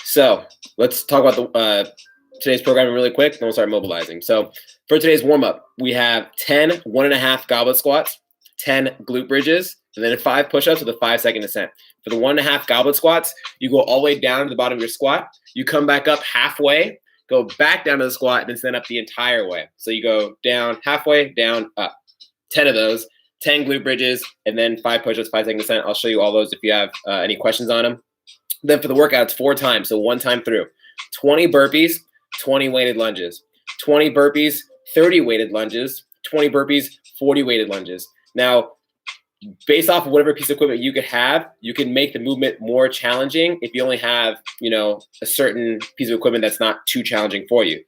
So let's talk about the today's programming really quick, then we'll start mobilizing. So for today's warm-up, we have 10 1.5 goblet squats, 10 glute bridges, and then 5 push-ups with a 5-second descent. For the 1.5 goblet squats, you go all the way down to the bottom of your squat. You come back up halfway, go back down to the squat, and then stand up the entire way. So you go down halfway, down, up. 10 of those, 10 glute bridges, and then 5 push-ups, 5-second descent. I'll show you all those if you have any questions on them. Then for the workout, it's 4 times, so 1 time through. 20 burpees, 20 weighted lunges. 20 burpees, 30 weighted lunges. 20 burpees, 40 weighted lunges. Now, based off of whatever piece of equipment you could have, you can make the movement more challenging if you only have, a certain piece of equipment that's not too challenging for you.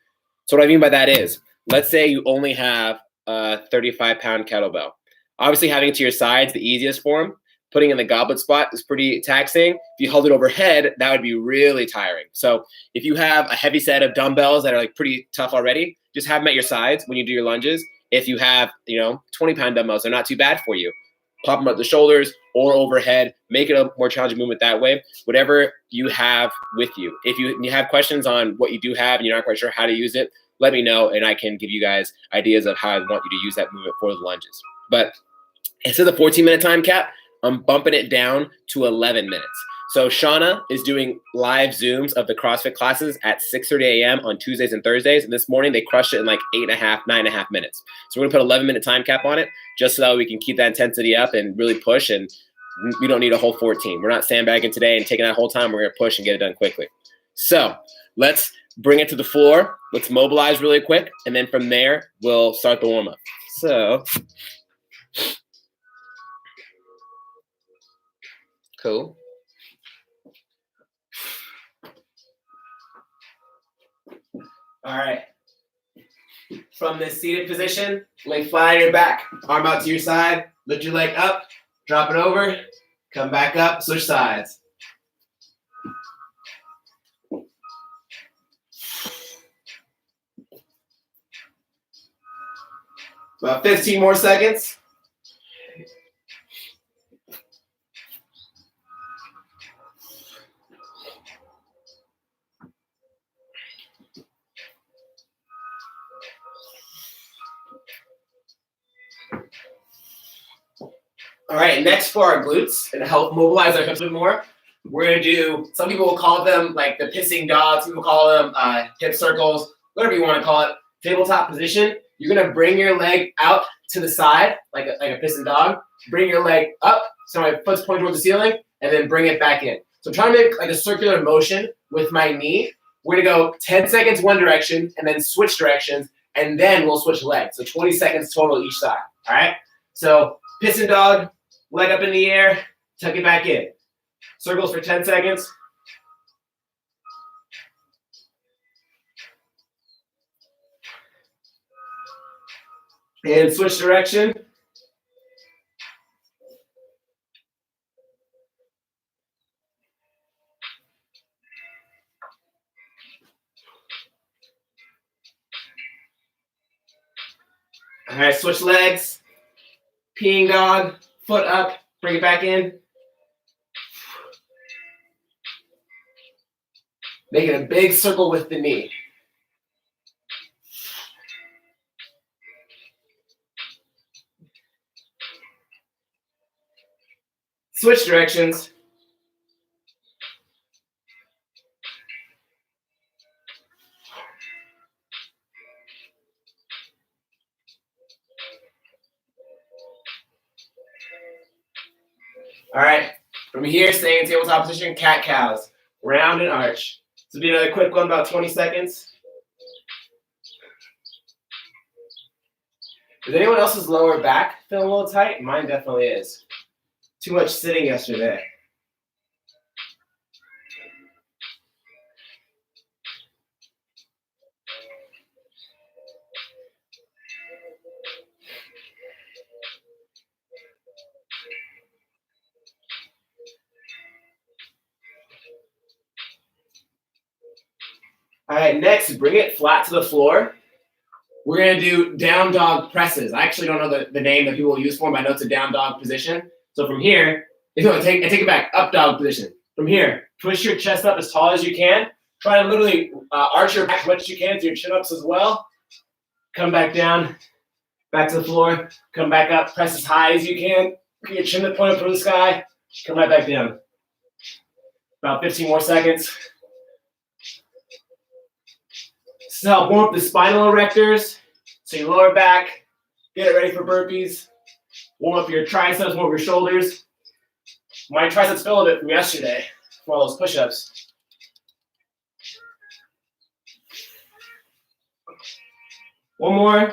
So what I mean by that is, let's say you only have a 35-pound kettlebell. Obviously, having it to your side is the easiest form. Putting in the goblet spot is pretty taxing. If you held it overhead, that would be really tiring. So if you have a heavy set of dumbbells that are like pretty tough already, just have them at your sides when you do your lunges. If you have, 20-pound dumbbells, they're not too bad for you. Pop them up the shoulders or overhead. Make it a more challenging movement that way. Whatever you have with you. If you have questions on what you do have and you're not quite sure how to use it, let me know and I can give you guys ideas of how I want you to use that movement for the lunges. But instead of the 14-minute time cap, I'm bumping it down to 11 minutes. So Shauna is doing live Zooms of the CrossFit classes at 6:30 a.m. on Tuesdays and Thursdays. And this morning they crushed it in like 9.5 minutes. So we're gonna put 11-minute time cap on it just so that we can keep that intensity up and really push. And we don't need a whole 14. We're not sandbagging today and taking that whole time. We're gonna push and get it done quickly. So let's bring it to the floor. Let's mobilize really quick. And then from there, we'll start the warm up. So. Cool. All right. From this seated position, lay flat on your back, arm out to your side, lift your leg up, drop it over, come back up, switch sides. About 15 more seconds. All right, next for our glutes and help mobilize our hips a bit more, we're gonna do, some people will call them like the pissing dogs, people call them hip circles, whatever you wanna call it, tabletop position. You're gonna bring your leg out to the side, like a pissing dog, bring your leg up, so my foot's pointing towards the ceiling, and then bring it back in. So I'm trying to make like a circular motion with my knee. We're gonna go 10 seconds one direction, and then switch directions, and then we'll switch legs. So 20 seconds total each side, all right? So pissing dog, leg up in the air, tuck it back in. Circles for 10 seconds. And switch direction. All right, switch legs. Peeing dog. Foot up, bring it back in. Making a big circle with the knee. Switch directions. All right, from here, staying in tabletop position, cat cows, round and arch. This will be another quick one, about 20 seconds. Is anyone else's lower back feeling a little tight? Mine definitely is. Too much sitting yesterday. All right, next, bring it flat to the floor. We're gonna do down dog presses. I actually don't know the name that people will use for them. I know it's a down dog position. So from here, if you want to take it back, up dog position. From here, push your chest up as tall as you can. Try to literally arch your back as much as you can, do your chin-ups as well. Come back down, back to the floor. Come back up, press as high as you can. Get your chin to point up toward the sky. Come right back down. About 15 more seconds. This is how warm up the spinal erectors. So your lower back, get it ready for burpees. Warm up your triceps, warm up your shoulders. My triceps fell a bit from yesterday from all those push-ups. One more.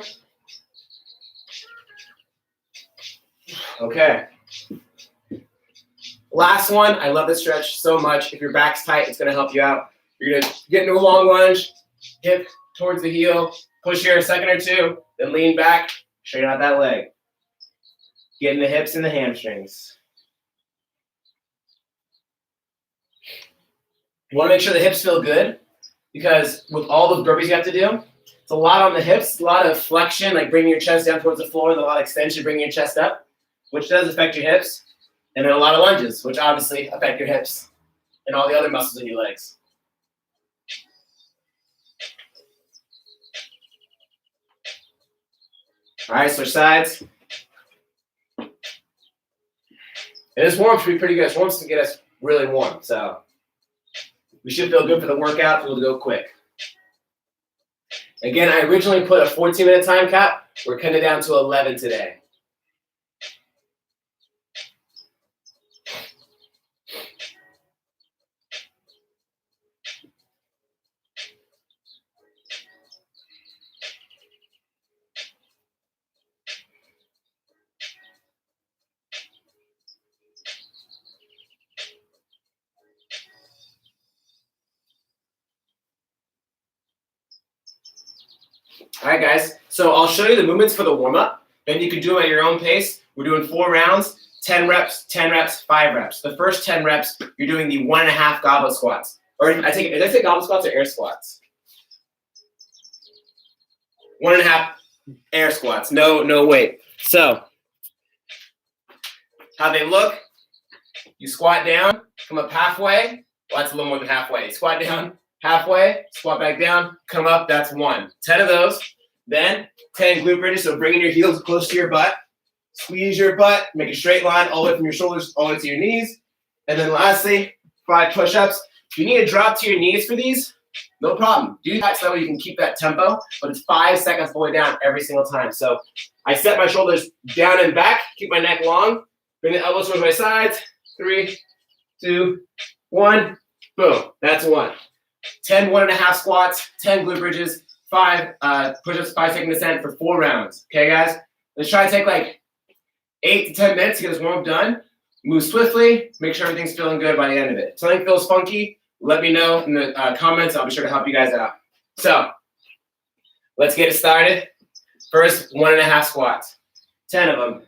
Okay. Last one. I love this stretch so much. If your back's tight, it's going to help you out. You're going to get into a long lunge, hip towards the heel, push here a second or two, then lean back, straighten out that leg. Get in the hips and the hamstrings. You want to make sure the hips feel good because with all those burpees you have to do, it's a lot on the hips, a lot of flexion, like bringing your chest down towards the floor, and a lot of extension, bringing your chest up, which does affect your hips, and then a lot of lunges, which obviously affect your hips and all the other muscles in your legs. All right, switch sides. And this warm should be pretty good. This warm's to get us really warm, so we should feel good for the workout. We'll go quick. Again, I originally put a 14-minute time cap. We're cutting it down to 11 today. All right, guys. So I'll show you the movements for the warm-up. Then you can do them at your own pace. We're doing 4 rounds, 10 reps, 10 reps, 5 reps. The first 10 reps, you're doing the 1.5 goblet squats. Or did I say goblet squats or air squats? 1.5 air squats. No weight. So how they look, you squat down, come up halfway. Well, that's a little more than halfway. Squat down, halfway, squat back down, come up, that's 1. 10 of those. Then 10 glute bridges, so bringing your heels close to your butt. Squeeze your butt, make a straight line all the way from your shoulders all the way to your knees. And then lastly, 5 push-ups. If you need to drop to your knees for these, no problem. Do that so that way you can keep that tempo, but it's 5 seconds all the way down every single time. So I set my shoulders down and back, keep my neck long, bring the elbows towards my sides. 3, 2, 1, boom. That's 1. 10 1.5 squats, 10 glute bridges, 5 push-ups, 5 second descent for 4 rounds. Okay, guys? Let's try to take like 8 to 10 minutes to get this warm-up done. Move swiftly. Make sure everything's feeling good by the end of it. If something feels funky, let me know in the comments. I'll be sure to help you guys out. So let's get it started. First, 1.5 squats. 10 of them.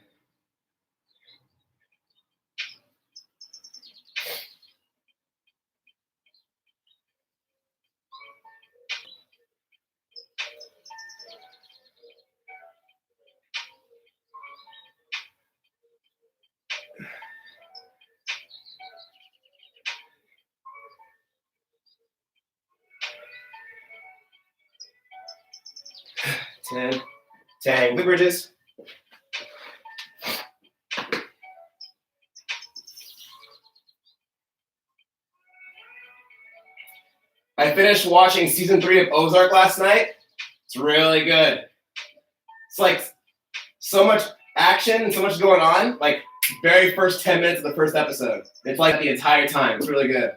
Ten glute bridges. I finished watching season 3 of Ozark last night. It's really good. It's like so much action and so much going on. Like very first 10 minutes of the first episode. It's like the entire time. It's really good.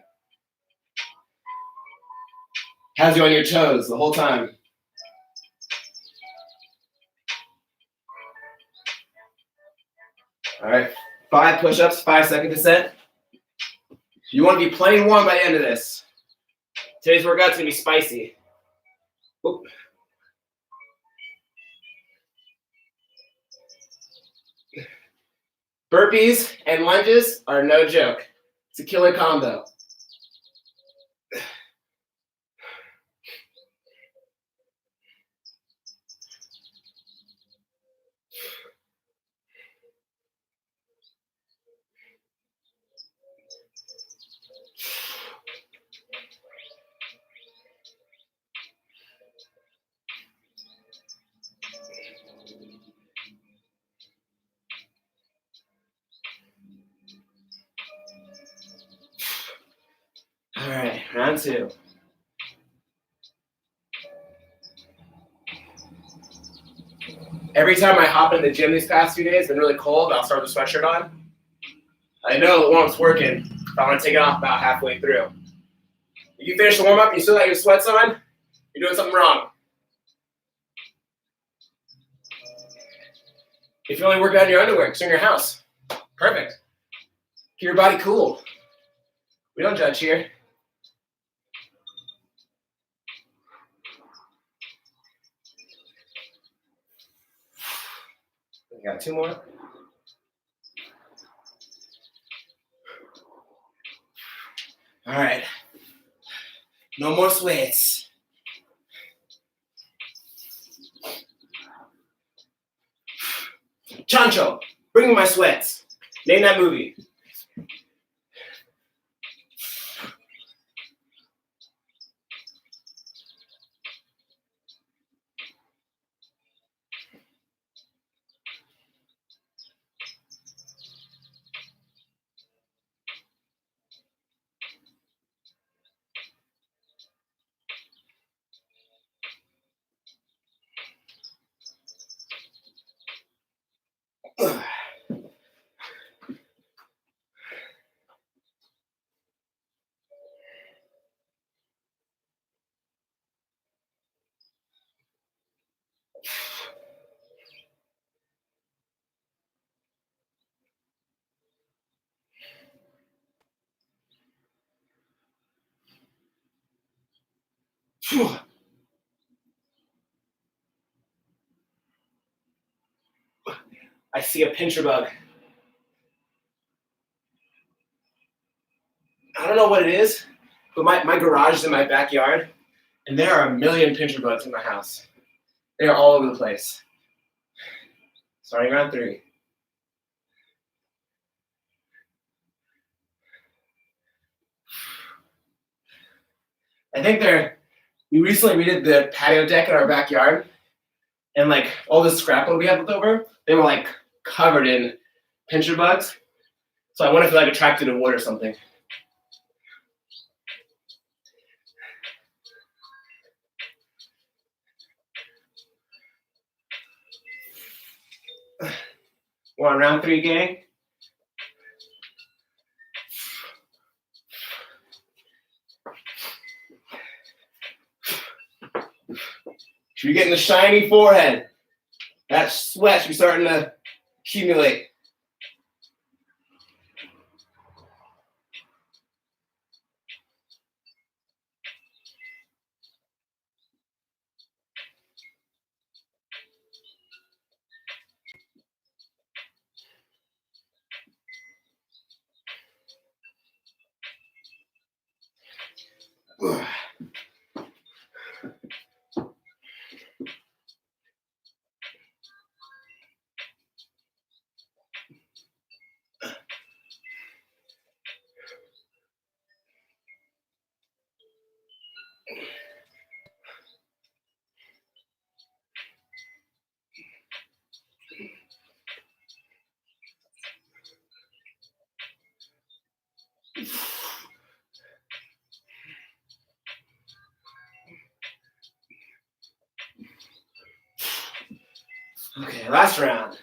Has you on your toes the whole time. All right, 5 push-ups, 5 second descent. You want to be plenty warm by the end of this. Today's workout's gonna be spicy. Oop. Burpees and lunges are no joke. It's a killer combo. Round 2. Every time I hop in the gym these past few days, it's been really cold. I'll start with a sweatshirt on. I know the warm-up's working, but I want to take it off about halfway through. If you finish the warm-up and you still got your sweats on, you're doing something wrong. If you're only working out in your underwear, because you're in your house, perfect. Keep your body cool. We don't judge here. We got 2 more. All right. No more sweats. Chancho, bring me my sweats. Name that movie. I see a pincher bug. I don't know what it is, but my garage is in my backyard, and there are a million pincher bugs in my house. They are all over the place. Starting round 3. I think we recently redid the patio deck in our backyard, and like all the scrap wood we had left over, they were like covered in pincher bugs. So I wonder if they're like attracted to wood or something. We're on round 3, gang. Should be getting the shiny forehead. That sweat should be starting to accumulate. Okay, last round.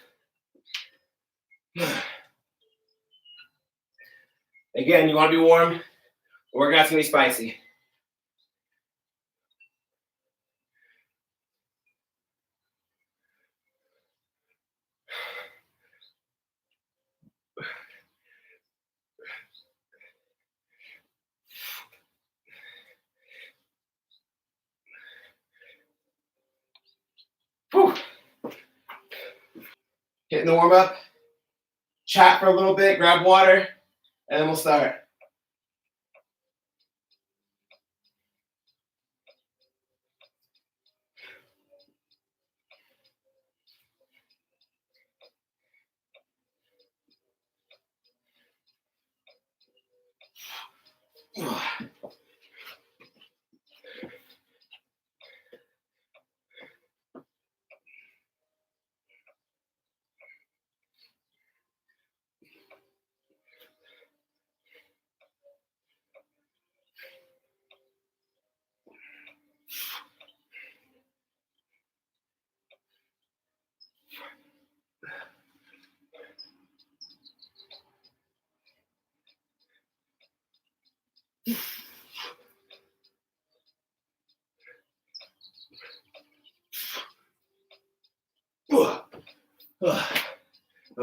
Again, you want to be warm. The workout's gonna be spicy. Whew. Hitting the warm up. Chat for a little bit, grab water, and then we'll start.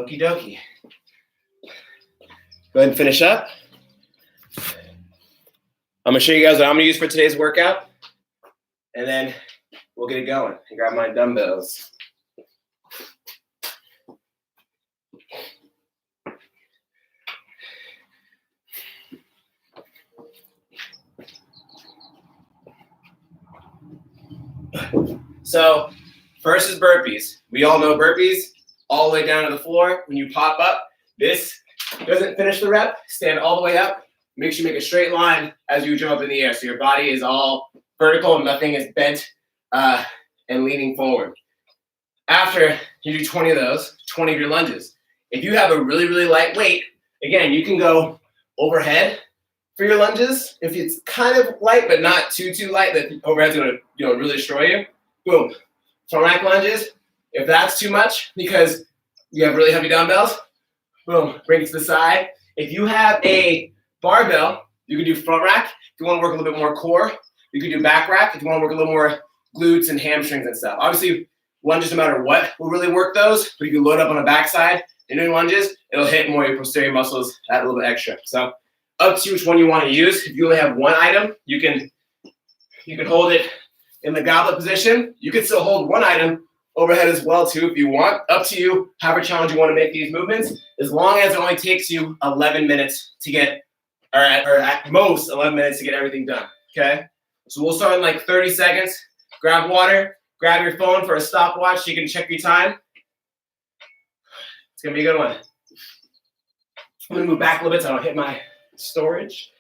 Okie dokie. Go ahead and finish up. I'm gonna show you guys what I'm gonna use for today's workout, and then we'll get it going. I grab my dumbbells. So first is burpees. We all know burpees, all the way down to the floor. When you pop up, this doesn't finish the rep. Stand all the way up. Make sure you make a straight line as you jump up in the air. So your body is all vertical and nothing is bent and leaning forward. After you do 20 of those, 20 of your lunges. If you have a really, really light weight, again, you can go overhead for your lunges. If it's kind of light, but not too light that overhead's gonna really destroy you. Boom. Front rack lunges. If that's too much because you have really heavy dumbbells, boom, bring it to the side. If you have a barbell, you can do front rack. If you want to work a little bit more core, you can do back rack. If you want to work a little more glutes and hamstrings and stuff. Obviously, lunges, no matter what, will really work those. But if you load up on the backside and doing lunges, it'll hit more of your posterior muscles, add a little bit extra. So up to you which one you want to use. If you only have one item, you can hold it in the goblet position. You can still hold one item overhead as well too if you want. Up to you, however challenge you want to make these movements, as long as it only takes you 11 minutes to get, or at most 11 minutes to get everything done, okay? So we'll start in like 30 seconds. Grab water, grab your phone for a stopwatch so you can check your time. It's gonna be a good one. I'm gonna move back a little bit so I don't hit my storage.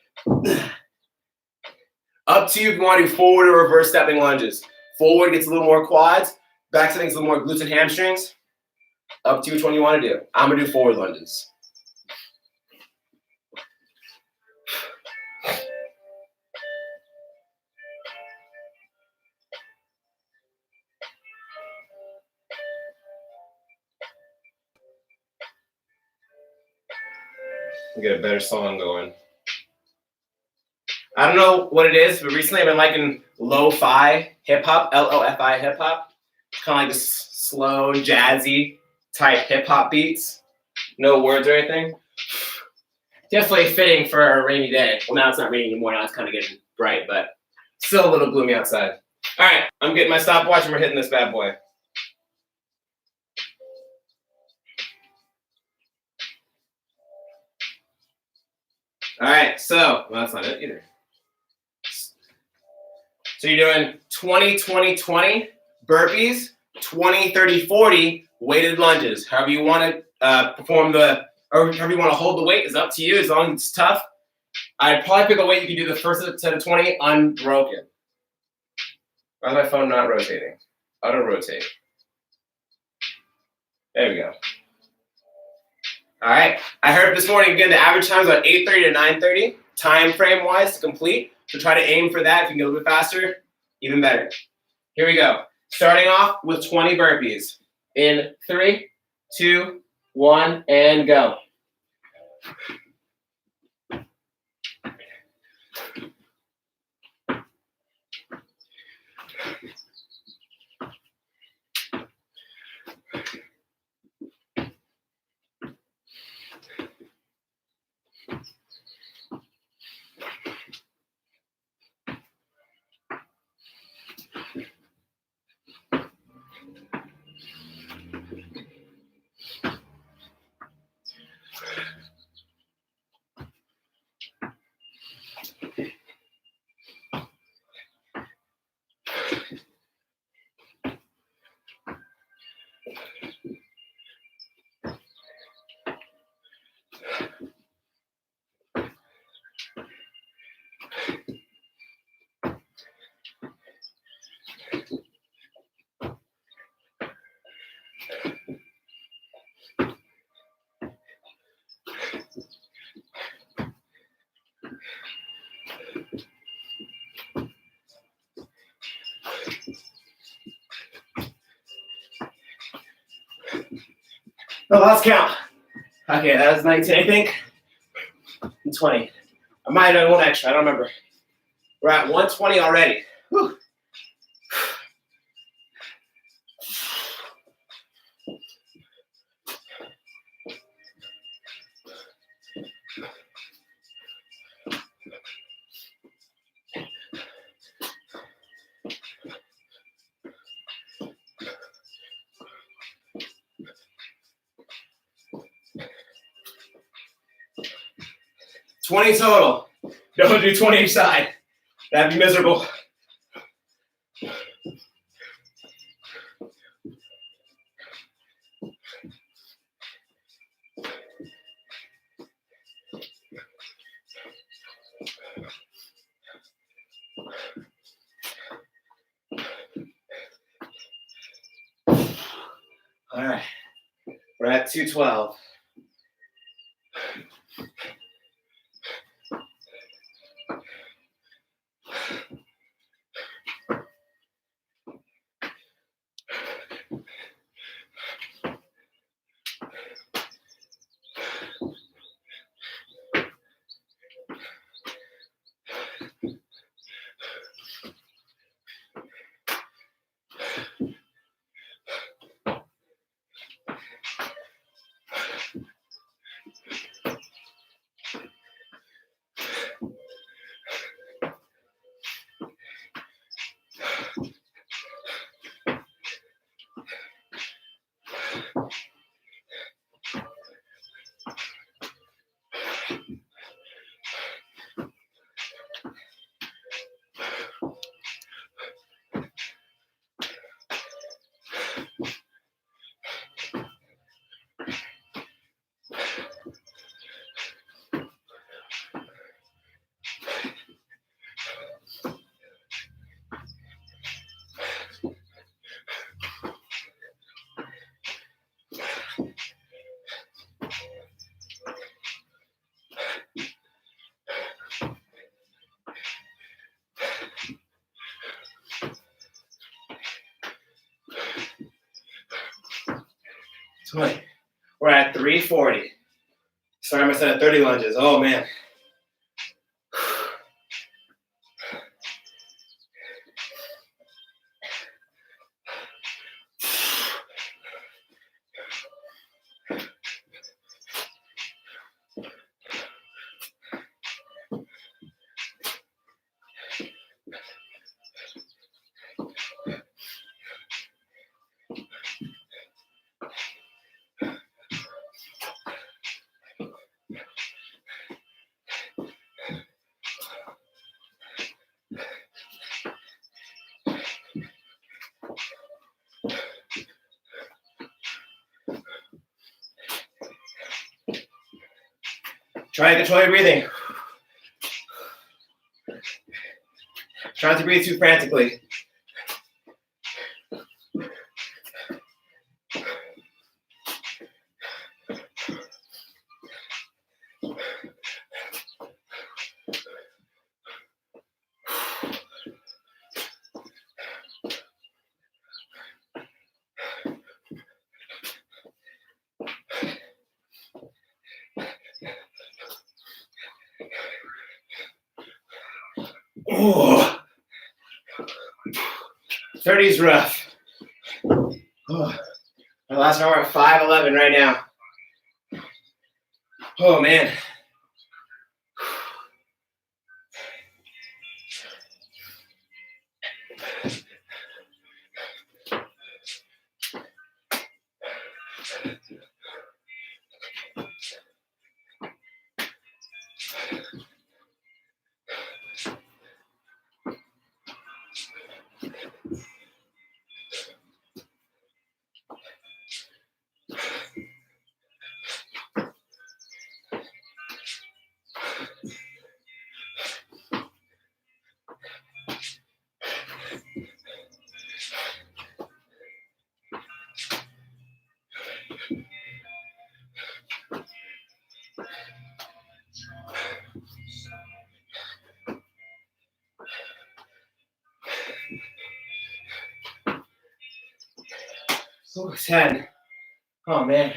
Up to you if you want to do forward or reverse stepping lunges. Forward gets a little more quads. Back stepping gets a little more glutes and hamstrings. Up to you which one you want to do. I'm gonna do forward lunges. Get a better song going. I don't know what it is, but recently I've been liking lo-fi hip-hop, L-O-F-I hip-hop. It's kind of like this slow, jazzy type hip-hop beats. No words or anything. Definitely fitting for a rainy day. Well, now it's not raining anymore. Now it's kind of getting bright, but still a little gloomy outside. All right, I'm getting my stopwatch and we're hitting this bad boy. All right, so, well, that's not it either. So you're doing 20, 20, 20 burpees, 20, 30, 40 weighted lunges. However you want to perform or however you want to hold the weight is up to you, as long as it's tough. I'd probably pick a weight you can do the first set of 20 unbroken. Why is my phone not rotating? Auto rotate. There we go. All right. I heard this morning, again, the average time is about 8:30 to 9:30, time frame wise to complete. So try to aim for that. If you can get a little bit faster, even better. Here we go. Starting off with 20 burpees. In 3, 2, 1, and go. Oh, let's count. Okay, that was 19, I think. And 20. I might have done one extra, I don't remember. We're at 120 already. Whew. 20 total. Don't do 20 each side. That'd be miserable. All right, we're at 212. We're at 340. Starting my set at 30 lunges. Oh man. Try to control your breathing. Try not to breathe too frantically. Oh, 30 is rough. Oh, my last round, we're at 511 right now. Oh man. Oh, 10. Oh man.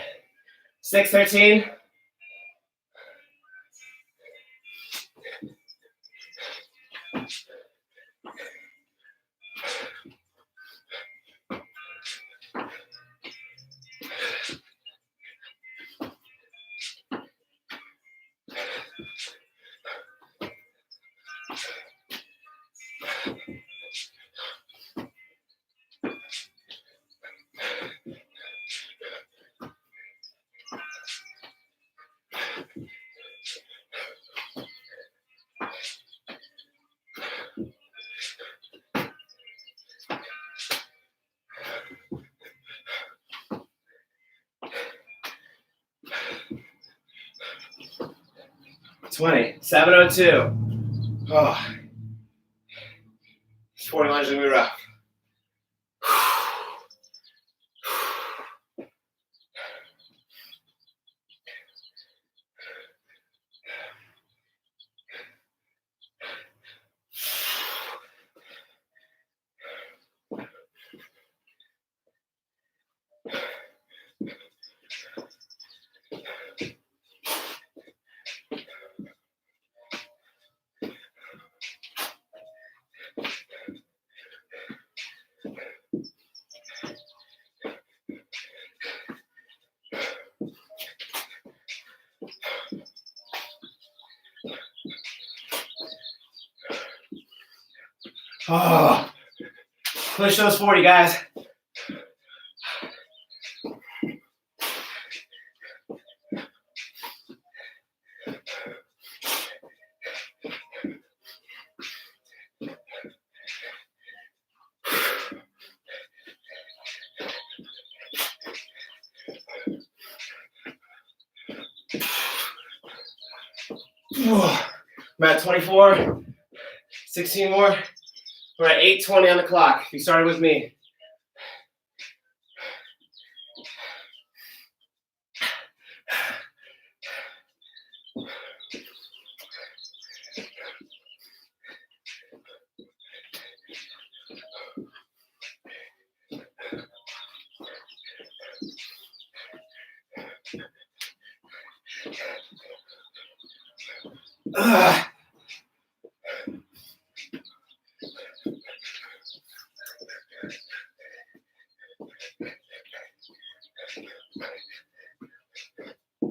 613. 620. 702. Oh. 40 lunges gonna be rough. Oh, push those 40, guys. I'm at 24, 16 more. We're at 8:20 on the clock. If you started with me. Ugh.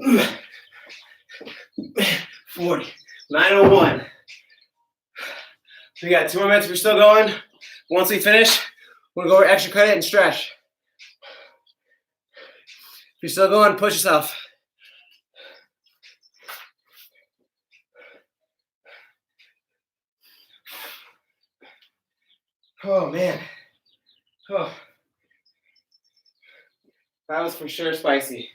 Ugh. 40. 9:01. We got 2 more minutes. We're still going. Once we finish, we're gonna go over extra credit and stretch. If you're still going, push yourself. Oh man. Oh. That was for sure spicy.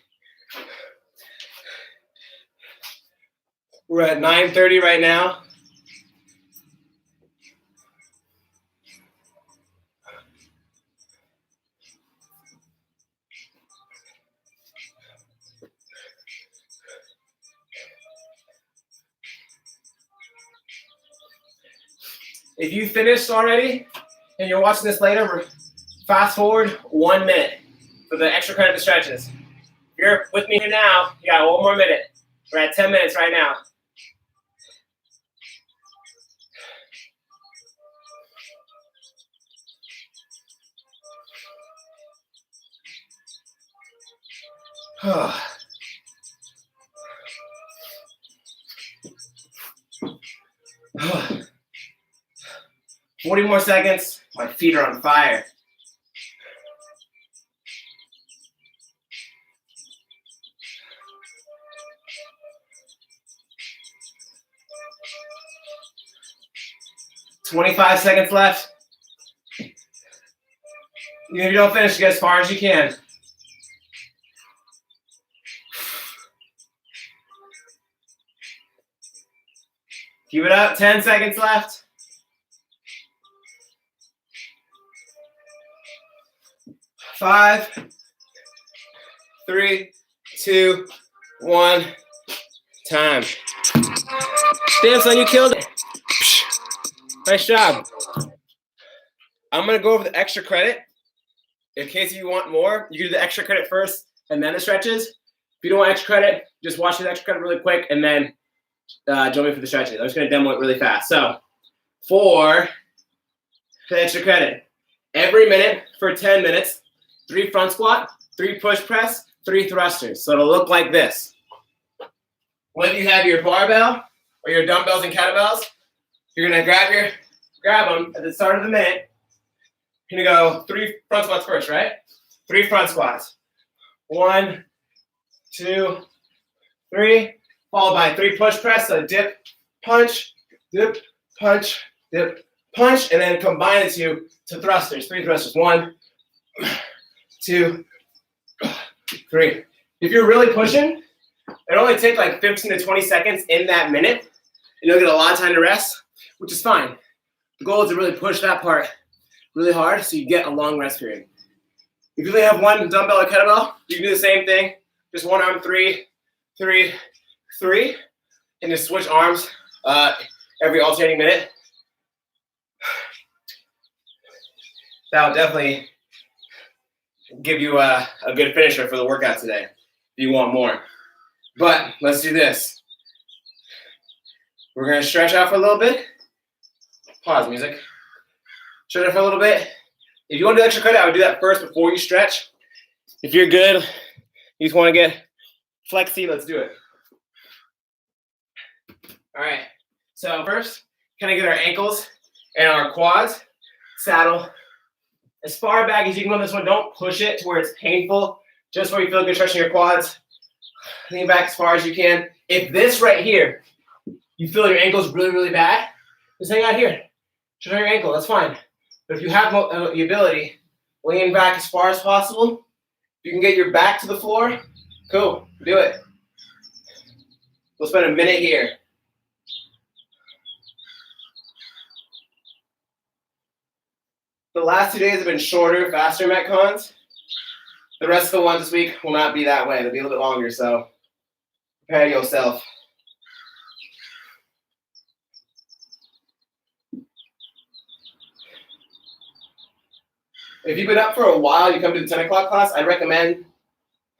We're at 9:30 right now. If you finished already and you're watching this later, fast forward 1 minute for the extra credit stretches. If you're with me here now, you got 1 more minute. We're at 10 minutes right now. Oh. 40 more seconds. My feet are on fire. $25 seconds left. Even if you don't finish, get as far as you can. Keep it up. 10 seconds left. 5, 3, 2, 1. Time. Damn, son, you killed it. Nice job. I'm going to go over the extra credit. In case you want more, you can do the extra credit first and then the stretches. If you don't want extra credit, just watch the extra credit really quick and then join me for the stretches. I'm just going to demo it really fast. So, for the extra credit, every minute for 10 minutes, 3 front squat, 3 push press, 3 thrusters. So it'll look like this. Whether you have your barbell or your dumbbells and kettlebells, you're going to grab them at the start of the minute. You're going to go 3 front squats first, right? 3 front squats. 1, 2, 3. Followed by 3 push press. So dip, punch, dip, punch, dip, punch. And then combine the 2 to thrusters. 3 thrusters. 1, 2, 3. If you're really pushing, It only takes like 15 to 20 seconds in that minute, and you'll get a lot of time to rest, which is fine. The goal is to really push that part really hard so you get a long rest period. If you only have one dumbbell or kettlebell, you can do the same thing. Just one arm, 3, 3, 3, and just switch arms every alternating minute. That will definitely give you a good finisher for the workout today if you want more. But let's do this. We're going to stretch out for a little bit. Pause music. Stretch out for a little bit. If you want to do extra credit, I would do that first before you stretch. If you're good, you just want to get flexy, let's do it. All right. So first, kind of get our ankles and our quads. Saddle as far back as you can go on this one. Don't push it to where it's painful. Just where you feel good stretching your quads. Lean back as far as you can. If this right here, you feel your ankle's really, really bad, just hang out here. Stretch your ankle, that's fine. But if you have the ability, lean back as far as possible. You can get your back to the floor. Cool, do it. We'll spend a minute here. The last 2 days have been shorter, faster Metcons. The rest of the ones this week will not be that way. They'll be a little bit longer, so prepare yourself. If you've been up for a while, you come to the 10 o'clock class, I'd recommend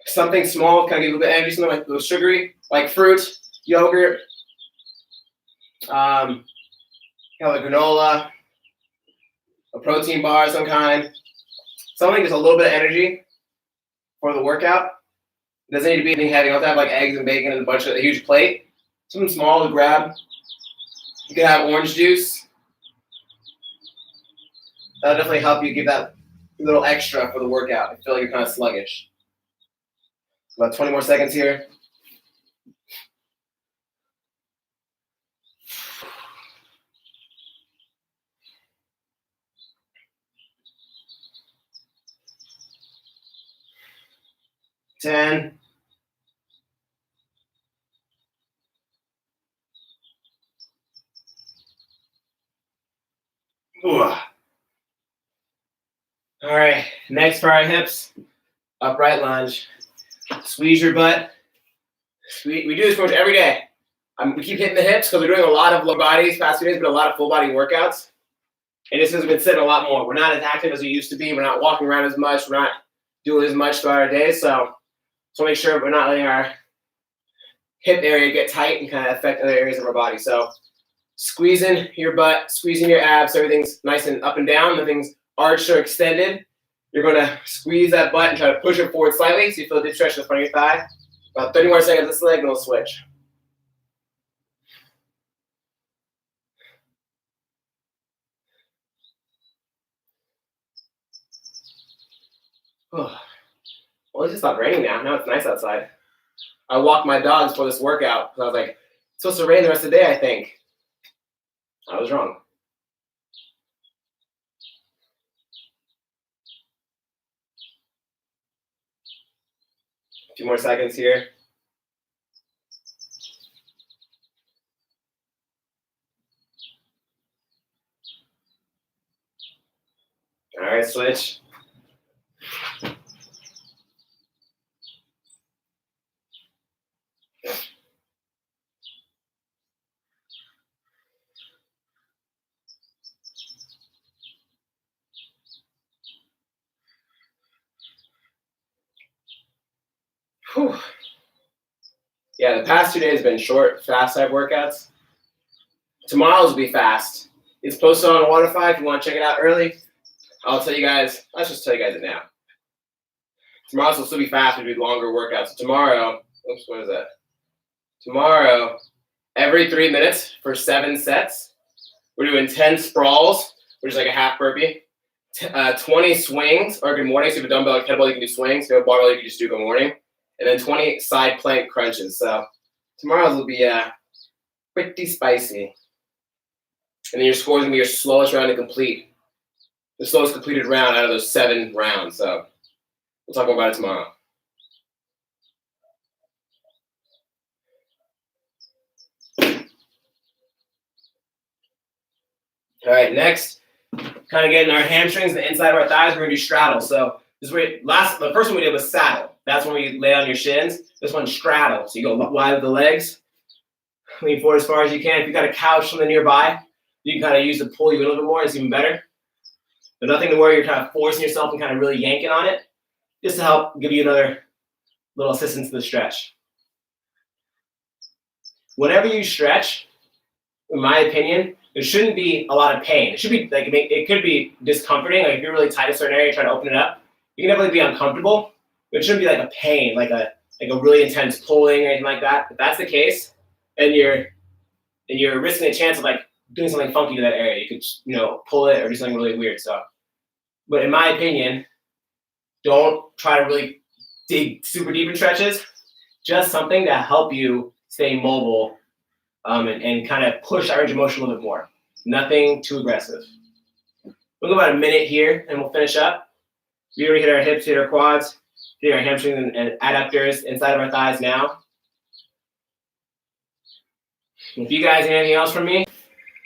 something small, kind of give you a little bit of energy, something like a little sugary, like fruit, yogurt, kind of like granola, a protein bar of some kind. Something just a little bit of energy for the workout. It doesn't need to be anything heavy. You don't have to have like eggs and bacon and a huge plate. Something small to grab. You can have orange juice. That'll definitely help you give that a little extra for the workout. I feel like you're kind of sluggish. About 20 more seconds here. Ten. Ooh. All right, next for our hips, upright lunge. Squeeze your butt. We do this pretty much every day. We keep hitting the hips because we're doing a lot of low bodies past few days, but a lot of full body workouts. And this has been sitting a lot more. We're not as active as we used to be. We're not walking around as much. We're not doing as much throughout our days. So make sure we're not letting our hip area get tight and kind of affect other areas of our body. So squeezing your butt, squeezing your abs, so everything's nice and up and down. Nothing's arched or extended. You're going to squeeze that butt and try to push it forward slightly so you feel a deep stretch in the front of your thigh. About 30 more seconds this leg and we'll switch. Well, it's just stopped raining now. Now it's nice outside. I walked my dogs for this workout because I was like, it's supposed to rain the rest of the day, I think. I was wrong. A few more seconds here. All right, switch. Whew. Yeah, the past 2 days have been short, fast type workouts. Tomorrow's will be fast. It's posted on Waterfly if you want to check it out early. I'll tell you guys, let's just tell you guys it now. Tomorrow's will still be fast, we'll do longer workouts. So tomorrow, oops, what is that? Tomorrow, every 3 minutes for 7 sets, we're doing 10 sprawls, which is like a half burpee. 20 swings, or good morning. So if you have a dumbbell or kettlebell, you can do swings. If you have a barbell, you can just do good morning. And then 20 side plank crunches. So tomorrow's will be pretty spicy. And then your score is going to be your slowest round to complete. The slowest completed round out of those 7 rounds. So we'll talk more about it tomorrow. All right, next, kind of getting our hamstrings, the inside of our thighs, we're gonna do straddle. So this is where the first one we did was saddle. That's when we lay on your shins. This one's straddle. So you go wide with the legs, lean forward as far as you can. If you got a couch something nearby, you can kind of use to pull you a little bit more. It's even better. But nothing to worry, you're kind of forcing yourself and kind of really yanking on it, just to help give you another little assistance to the stretch. Whenever you stretch, in my opinion, there shouldn't be a lot of pain. It should be like it could be discomforting. Like if you're really tight in a certain area, try to open it up. You can definitely be uncomfortable, but it shouldn't be like a pain, like a really intense pulling or anything like that. If that's the case, then you're risking a chance of like doing something funky to that area. You could pull it or do something really weird. So, but in my opinion, don't try to really dig super deep in stretches. Just something to help you stay mobile and kind of push our range of motion a little bit more. Nothing too aggressive. We'll go about a minute here and we'll finish up. We already hit our hips, hit our quads, hit our hamstrings and adductors inside of our thighs now. If you guys need anything else from me,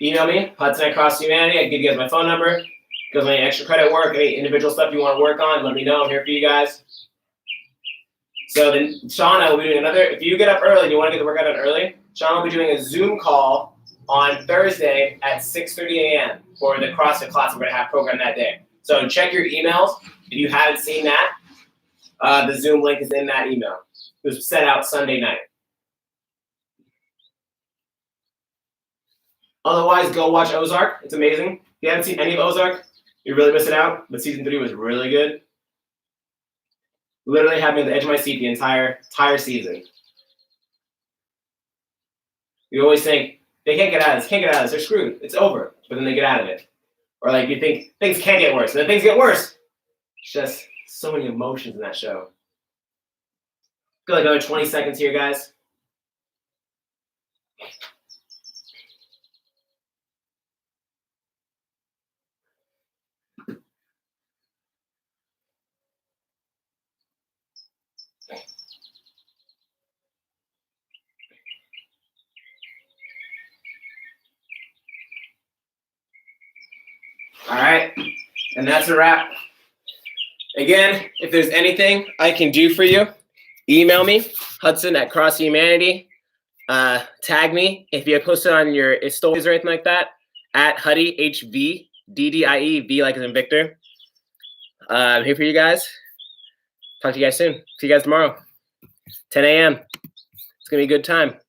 email me, Hudson@CrossFit. I can give you guys my phone number. Because any extra credit work, any individual stuff you want to work on, let me know. I'm here for you guys. So then Shauna will be doing another, if you get up early and you want to get the workout done early, Shauna will be doing a Zoom call on Thursday at 6:30 a.m. for the CrossFit class we're going to have programmed that day. So check your emails. If you haven't seen that, the Zoom link is in that email. It was sent out Sunday night. Otherwise, go watch Ozark. It's amazing. If you haven't seen any of Ozark, you're really missing out. But season 3 was really good. Literally had me on the edge of my seat the entire season. You always think, they can't get out of this, they're screwed, it's over. But then they get out of it. Or like you think things can't get worse, and then things get worse. It's just so many emotions in that show. Go like another 20 seconds here, guys. All right, and that's a wrap. Again, if there's anything I can do for you, email me, Hudson@CrossFit. Tag me if you post it on your stories or anything like that, @Huddy, HVDDIE, V like in Victor. I'm here for you guys. Talk to you guys soon. See you guys tomorrow, 10 a.m. It's going to be a good time.